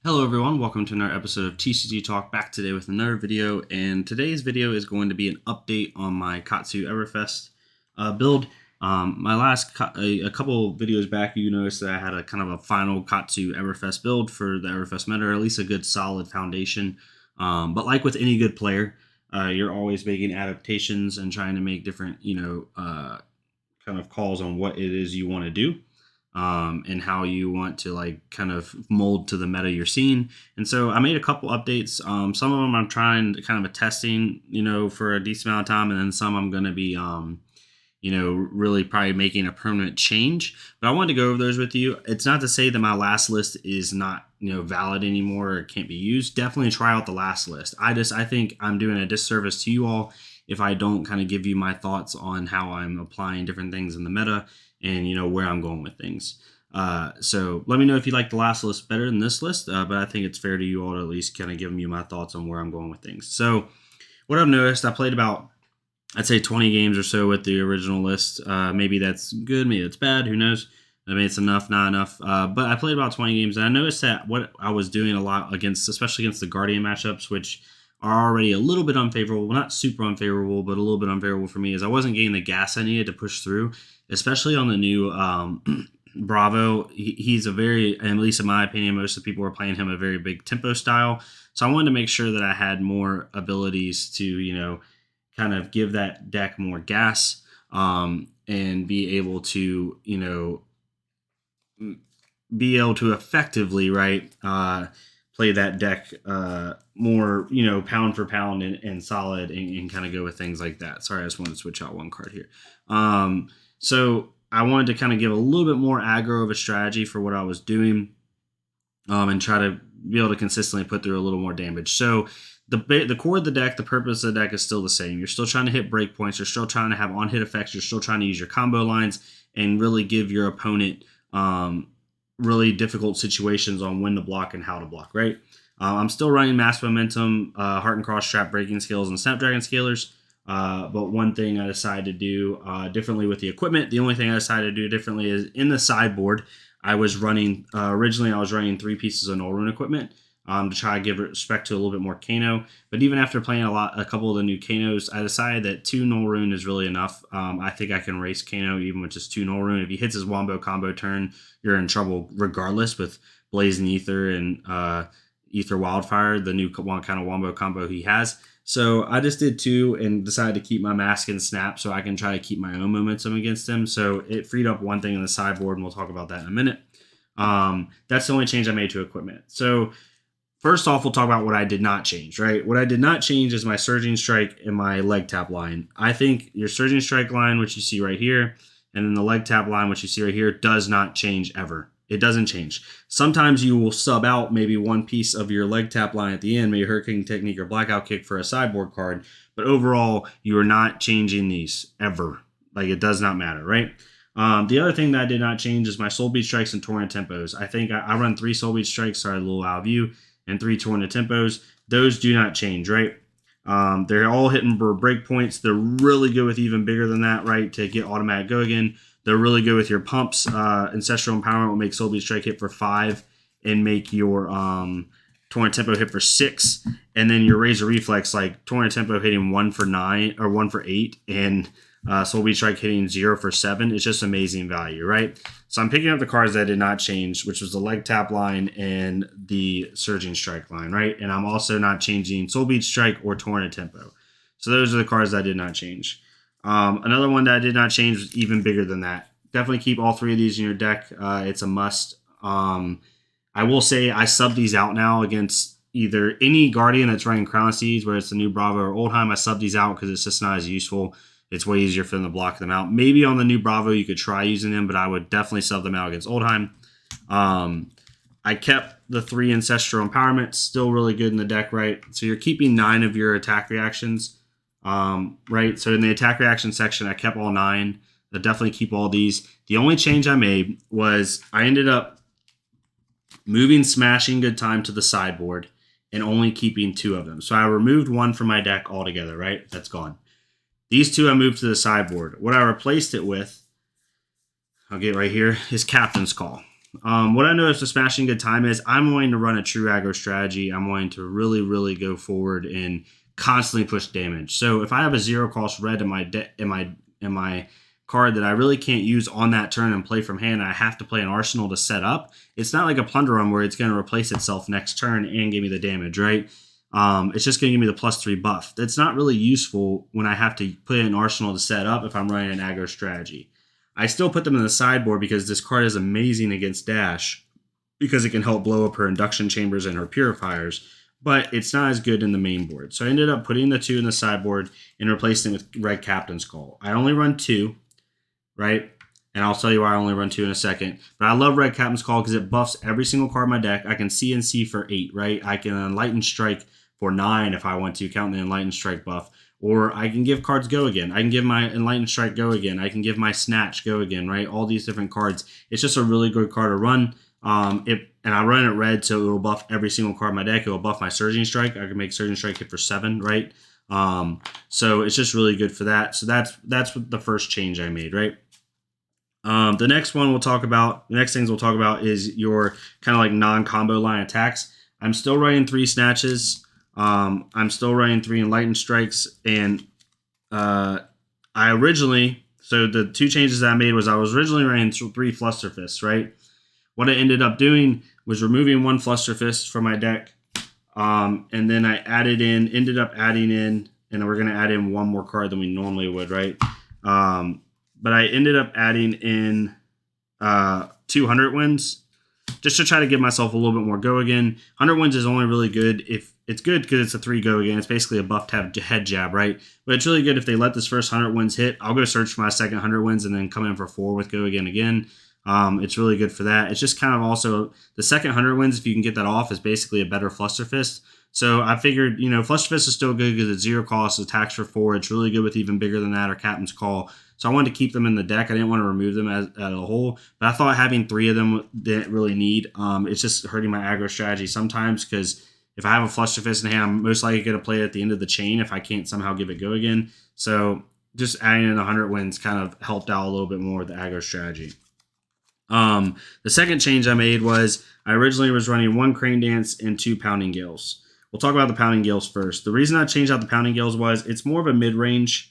Hello everyone, welcome to another episode of TCG Talk, back today with another video, and today's video is going to be an update on my Katsu Everfest build. A couple videos back, you noticed that I had a kind of a final Katsu Everfest build for the Everfest meta, or at least a good solid foundation. But like with any good player, you're always making adaptations and trying to make different, kind of calls on what it is you want to do. And how you want to like kind of mold to the meta you're seeing. And so I made a couple updates. Some of them I'm trying to kind of a testing, for a decent amount of time, and then some I'm going to be, really probably making a permanent change. But I wanted to go over those with you. It's not to say that my last list is not, valid anymore or can't be used. Definitely try out the last list. I think I'm doing a disservice to you all if I don't kind of give you my thoughts on how I'm applying different things in the meta and where I'm going with things. So let me know if you like the last list better than this list, but I think it's fair to you all to at least kind of give me my thoughts on where I'm going with things. So what I've noticed, I played about, I'd say 20 games or so with the original list. Maybe that's good, maybe that's bad, who knows? I mean, it's enough, not enough. But I played about 20 games, and I noticed that what I was doing a lot against, especially against the Guardian matchups, which are already a little bit unfavorable, not super unfavorable, but a little bit unfavorable for me, is I wasn't getting the gas I needed to push through, especially on the new Bravo. He's a very, at least in my opinion, most of the people were playing him a very big tempo style. So I wanted to make sure that I had more abilities to, kind of give that deck more gas and be able to, effectively, right, play that deck more, pound for pound and solid and kind of go with things like that. Sorry, I just wanted to switch out one card here. So I wanted to kind of give a little bit more aggro of a strategy for what I was doing and try to be able to consistently put through a little more damage. So the core of the deck, the purpose of the deck is still the same. You're still trying to hit breakpoints. You're still trying to have on-hit effects. You're still trying to use your combo lines and really give your opponent really difficult situations on when to block and how to block, right? I'm still running Mass Momentum, Heart and Cross, Trap Breaking Skills, and Snapdragon Scalers. But one thing I decided to do differently with the equipment, the only thing I decided to do differently is in the sideboard, I was running, originally I was running 3 pieces of Null Rune equipment to try to give respect to a little bit more Kano. But even after playing a couple of the new Kanos, I decided that 2 Null Rune is really enough. I think I can race Kano even with just 2 Null Rune. If he hits his Wombo combo turn, you're in trouble regardless with Blazing Ether and Ether Wildfire, the new kind of Wombo combo he has. So I just did 2 and decided to keep my Mask and Snap so I can try to keep my own momentum against him. So it freed up one thing in the sideboard, and we'll talk about that in a minute. That's the only change I made to equipment. So first off, we'll talk about what I did not change, right? What I did not change is my Surging Strike and my leg tap line. I think your Surging Strike line, which you see right here, and then the leg tap line, which you see right here, does not change ever. It doesn't change. Sometimes you will sub out maybe one piece of your leg tap line at the end, maybe Hurricane Technique or Blackout Kick for a sideboard card, but overall, you are not changing these ever. Like, it does not matter, right? The other thing that I did not change is my Soul Beat Strikes and Torrent Tempos. I think I run 3 Soul Beat Strikes, sorry, a little out of view, and 3 Torrent Tempos. Those do not change, right? They're all hitting for breakpoints. They're really good with even bigger than that, right, to get automatic go again. They're really good with your pumps. Ancestral Empowerment will make Soul Beat Strike hit for 5 and make your Torrent Tempo hit for 6. And then your Razor Reflex, like Torrent Tempo hitting 1 for 9 or 1 for 8 and Soul Beat Strike hitting 0 for 7. It's just amazing value, right? So I'm picking up the cards that did not change, which was the leg tap line and the Surging Strike line, right? And I'm also not changing Soul Beat Strike or Torrent Tempo. So those are the cards that I did not change. Another one that I did not change was even bigger than that. Definitely keep all 3 of these in your deck. It's a must. I will say I sub these out now against either any Guardian that's running Crown Seeds, whether it's the new Bravo or Oldheim. I sub these out because it's just not as useful. It's way easier for them to block them out. Maybe on the new Bravo you could try using them, but I would definitely sub them out against Oldheim. I kept the 3 Ancestral Empowerment, still really good in the deck, right? So you're keeping 9 of your attack reactions. Right, so in the attack reaction section, I kept all 9. I definitely keep all these. The only change I made was I ended up moving Smashing Good Time to the sideboard and only keeping 2 of them. So I removed 1 from my deck altogether, right? That's gone. These 2 I moved to the sideboard. What I replaced it with, I'll get right here, is Captain's Call. What I noticed with Smashing Good Time is I'm wanting to run a true aggro strategy. I'm wanting to really, really go forward and constantly push damage. So if I have a 0 cost red in my card that I really can't use on that turn and play from hand, I have to play an arsenal to set up. It's not like a Plunder Run where it's going to replace itself next turn and give me the damage, right? It's just going to give me the +3 buff. That's not really useful when I have to put in an arsenal to set up if I'm running an aggro strategy. I still put them in the sideboard because this card is amazing against Dash because it can help blow up her induction chambers and her purifiers, but it's not as good in the main board. So I ended up putting the 2 in the sideboard and replacing it with Red Captain's Call. I only run 2, right? And I'll tell you why I only run 2 in a second. But I love Red Captain's Call because it buffs every single card in my deck. I can CNC for 8, right? I can Enlighten Strike for 9 if I want to, count the Enlighten Strike buff. Or I can give cards Go Again. I can give my Enlightened Strike Go Again. I can give my Snatch Go Again, right? All these different cards. It's just a really good card to run. And I run it red, so it will buff every single card in my deck. It will buff my Surging Strike. I can make Surging Strike hit for 7, right? So it's just really good for that. So that's what the first change I made, right? The next things we'll talk about is your kind of like non-combo line attacks. I'm still running 3 Snatches. I'm still running 3 Enlightened Strikes, and so the 2 changes that I made was I was originally running 3 Fluster Fists, right? What I ended up doing was removing 1 Fluster Fist from my deck, and then I ended up adding in, and we're going to add in 1 more card than we normally would, right? But I ended up adding in 200 wins, just to try to give myself a little bit more Go Again. 100 wins is only really good if it's good because it's a 3 Go Again. It's basically a buff to have head jab, right? But it's really good if they let this first 100 wins hit. I'll go search for my second 100 wins and then come in for 4 with Go Again. It's really good for that. It's just kind of also the second 100 wins, if you can get that off, is basically a better Fluster Fist. So I figured, Fluster Fist is still good because it's 0 cost, attacks for 4. It's really good with even bigger than that or Captain's Call. So I wanted to keep them in the deck. I didn't want to remove them as a whole, but I thought having 3 of them didn't really need. It's just hurting my aggro strategy sometimes because if I have a Fluster Fist in hand, I'm most likely going to play it at the end of the chain if I can't somehow give it Go Again. So just adding in 100 wins kind of helped out a little bit more with the aggro strategy. The second change I made was I originally was running 1 Crane Dance and 2 Pounding Gales. We'll talk about the Pounding Gales first. The reason I changed out the Pounding Gales was it's more of a mid-range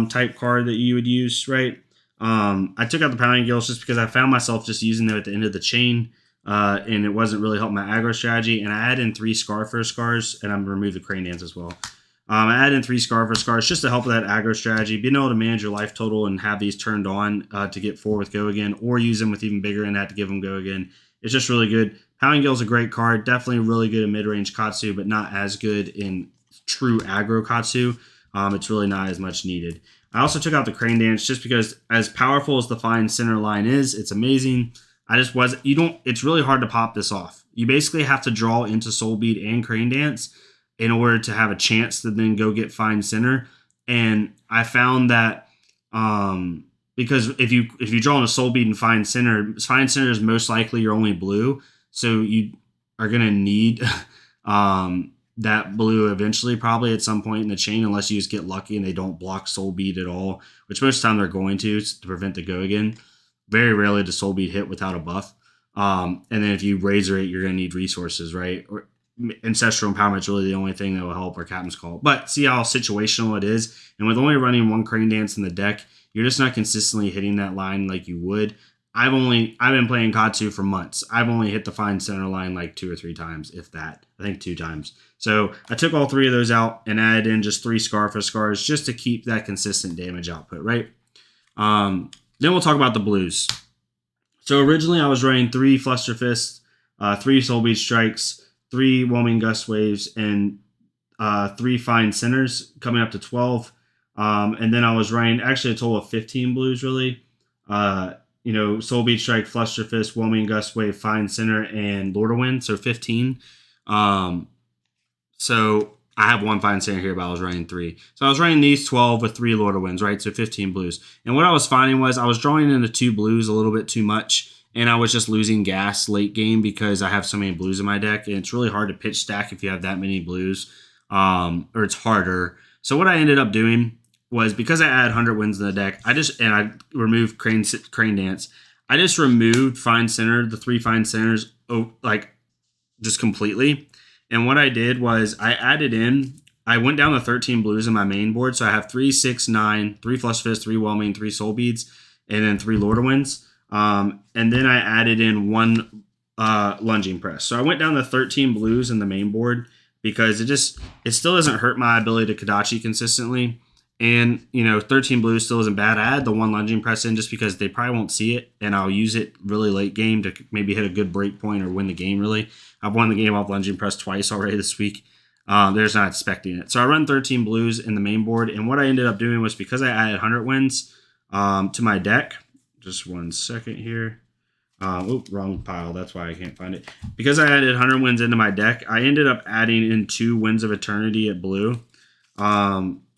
type card that you would use, right? I took out the Pounding Gales just because I found myself just using them at the end of the chain, and it wasn't really helping my aggro strategy. And I add in 3 Scar for Scars, and I'm going to remove the Crane Dance as well. I add in 3 Scar for Scars just to help with that aggro strategy, being able to manage your life total and have these turned on to get 4 with Go Again, or use them with even bigger and have to give them Go Again. It's just really good. Pounding Gale is a great card, definitely really good in mid-range Katsu, but not as good in true aggro Katsu. It's really not as much needed. I also took out the Crane Dance just because as powerful as the Fine Center line is, it's amazing. It's really hard to pop this off. You basically have to draw into Soul Bead and Crane Dance in order to have a chance to then go get Fine Center. And I found that because if you draw into Soul Bead and Fine Center is most likely your only blue. So you are going to need that blue eventually, probably at some point in the chain, unless you just get lucky and they don't block Soul Bead at all, which most of the time they're going to prevent the Go Again. Very rarely does Soul Bead hit without a buff. And then if you Razor it, you're going to need resources, right? Or Ancestral Empowerment is really the only thing that will help, or Captain's Call. But see how situational it is. And with only running 1 Crane Dance in the deck, you're just not consistently hitting that line like you would. I've been playing Katsu for months. I've only hit the Fine Center line like 2 or 3 times, if that. I think 2 times. So I took all 3 of those out and added in just 3 Scar for Scars just to keep that consistent damage output, right? Then we'll talk about the blues. So originally I was running 3 Fluster Fists, 3 Soul Bead Strikes, 3 Whelming Gust Waves, and 3 Fine Centers, coming up to 12. And then I was running actually a total of 15 blues, really. Soul Bead Strike, Fluster Fist, Whelming Gust Wave, Fine Center, and Lord of Wind, so 15. So I have 1 Fine Center here, but I was running 3. So I was running these 12 with 3 Lord of Winds, right? So 15 blues. And what I was finding was I was drawing into 2 blues a little bit too much, and I was just losing gas late game because I have so many blues in my deck, and it's really hard to pitch stack if you have that many blues, or it's harder. So what I ended up doing was, because I add 100 wins in the deck, I removed Crane Dance. I just removed Fine Center, the 3 Fine Centers, like just completely. And what I did was I went down to 13 blues in my main board. So I have 3, 6, 9, 3 Flush Fist, 3 Wellmane, 3 Soul Beads, and then 3 Lord of Winds. And then I added in 1 Lunging Press. So I went down to 13 blues in the main board because it still doesn't hurt my ability to Kodachi consistently. And, 13 blues still isn't bad. I add the 1 Lunging Press in just because they probably won't see it, and I'll use it really late game to maybe hit a good break point or win the game, really. I've won the game off Lunging Press twice already this week. They're just not expecting it. So I run 13 blues in the main board, and what I ended up doing was because I added 100 wins to my deck. Just 1 second here. Wrong pile. That's why I can't find it. Because I added 100 wins into my deck, I ended up adding in 2 Winds of Eternity at blue.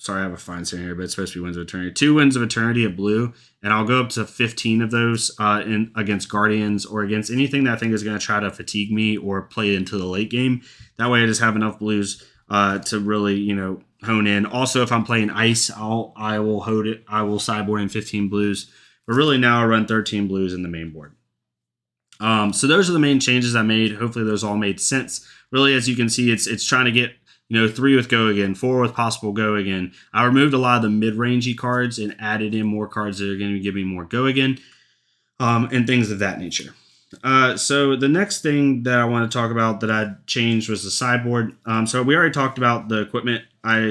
Sorry, I have a fine center here, but it's supposed to be Winds of Eternity. 2 Winds of Eternity at blue, and I'll go up to 15 of those against Guardians or against anything that I think is going to try to fatigue me or play into the late game. That way I just have enough blues to really, hone in. Also, if I'm playing Ice, I will hold it. I will sideboard in 15 blues. But really now I run 13 blues in the main board. So those are the main changes I made. Hopefully those all made sense. Really, as you can see, it's trying to get 3 with Go Again, 4 with possible Go Again. I removed a lot of the mid-rangey cards and added in more cards that are going to give me more Go Again, and things of that nature. So the next thing that I want to talk about that I changed was the sideboard. So we already talked about the equipment. I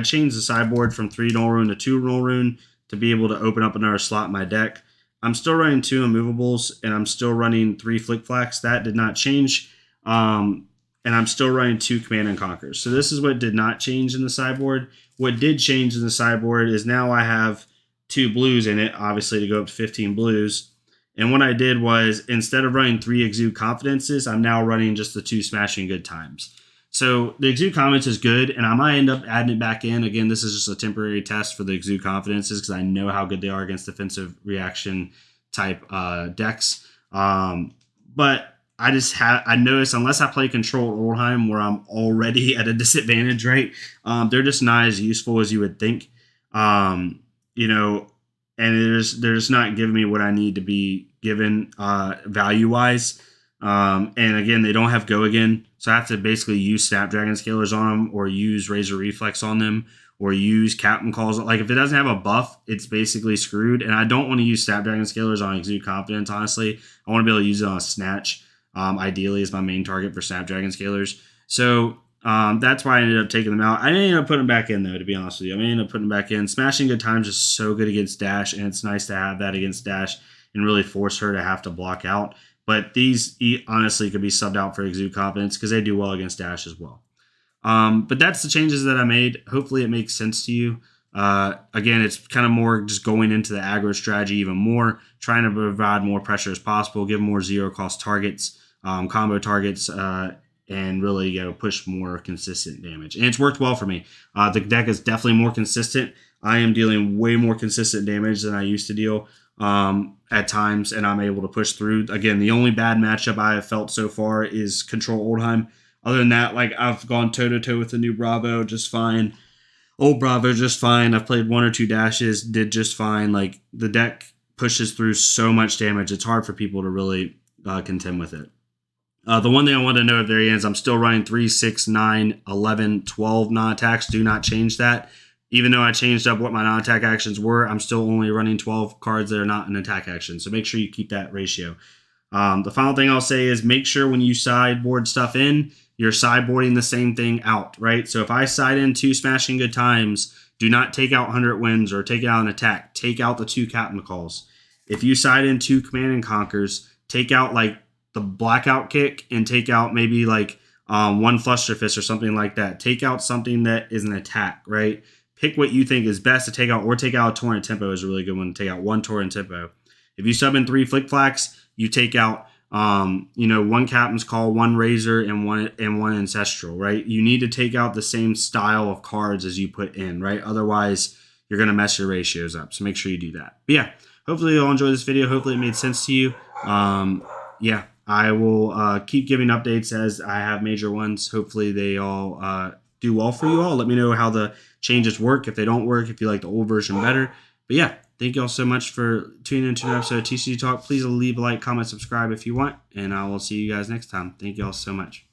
changed the sideboard from 3 Null Rune to 2 Null Rune to be able to open up another slot in my deck. I'm still running 2 Immovables, and I'm still running 3 Flick Flacks. That did not change. And I'm still running 2 Command and Conquers. So this is what did not change in the sideboard. What did change in the sideboard is now I have 2 blues in it, obviously, to go up to 15 blues. And what I did was, instead of running 3 Exude Confidences, I'm now running just the 2 Smashing Good Times. So the Exude Confidence is good, and I might end up adding it back in. Again, this is just a temporary test for the Exude Confidences because I know how good they are against defensive reaction type decks. But I noticed unless I play Control Orheim where I'm already at a disadvantage, right? They're just not as useful as you would think. And they're just not giving me what I need to be given value-wise. And again, they don't have Go Again, so I have to basically use Snapdragon Scalers on them or use Razor Reflex on them or use Captain Calls. Like, if it doesn't have a buff, it's basically screwed. And I don't want to use Snapdragon Scalers on Exude Confidence, honestly. I want to be able to use it on a Snatch. Ideally is my main target for Snapdragon Scalers. So that's why I ended up taking them out. I didn't end up putting them back in, though, to be honest with you. I ended up putting them back in. Smashing Good Times is so good against Dash, and it's nice to have that against Dash and really force her to have to block out. But these honestly could be subbed out for Exude Confidence because they do well against Dash as well. But that's the changes that I made. Hopefully it makes sense to you. Again, it's kind of more just going into the aggro strategy even more, trying to provide more pressure as possible, give more zero-cost targets, combo targets, and really push more consistent damage. And it's worked well for me. The deck is definitely more consistent. I am dealing way more consistent damage than I used to deal at times, and I'm able to push through. Again, the only bad matchup I have felt so far is Control Oldheim. Other than that, I've gone toe-to-toe with the new Bravo just fine. Old Bravo just fine. I've played 1 or 2 dashes, did just fine. The deck pushes through so much damage, it's hard for people to really contend with it. The one thing I wanted to know at the very end is I'm still running 3, 6, 9, 11, 12 non-attacks. Do not change that. Even though I changed up what my non-attack actions were, I'm still only running 12 cards that are not an attack action. So make sure you keep that ratio. The final thing I'll say is make sure when you sideboard stuff in, you're sideboarding the same thing out, right? So if I side in 2 Smashing Good Times, do not take out 100 Wins or take out an attack. Take out the 2 Captain Calls. If you side in 2 Command and Conquers, take out the Blackout Kick and take out maybe 1 Fluster Fist or something like that. Take out something that is an attack, right? Pick what you think is best to take out, or take out a Torrent Tempo is a really good one to take out. 1 Torrent Tempo. If you sub in 3 Flick Flacks, you take out 1 Captain's Call, 1 Razor, and one Ancestral, right? You need to take out the same style of cards as you put in, right? Otherwise, you're going to mess your ratios up. So make sure you do that. But yeah, hopefully you'll enjoy this video. Hopefully it made sense to you. Yeah, I will keep giving updates as I have major ones. Hopefully they all do well for you all. Let me know how the changes work, if they don't work, if you like the old version better. But yeah, thank you all so much for tuning into an episode of TCG Talk. Please leave a like, comment, subscribe if you want, and I will see you guys next time. Thank you all so much.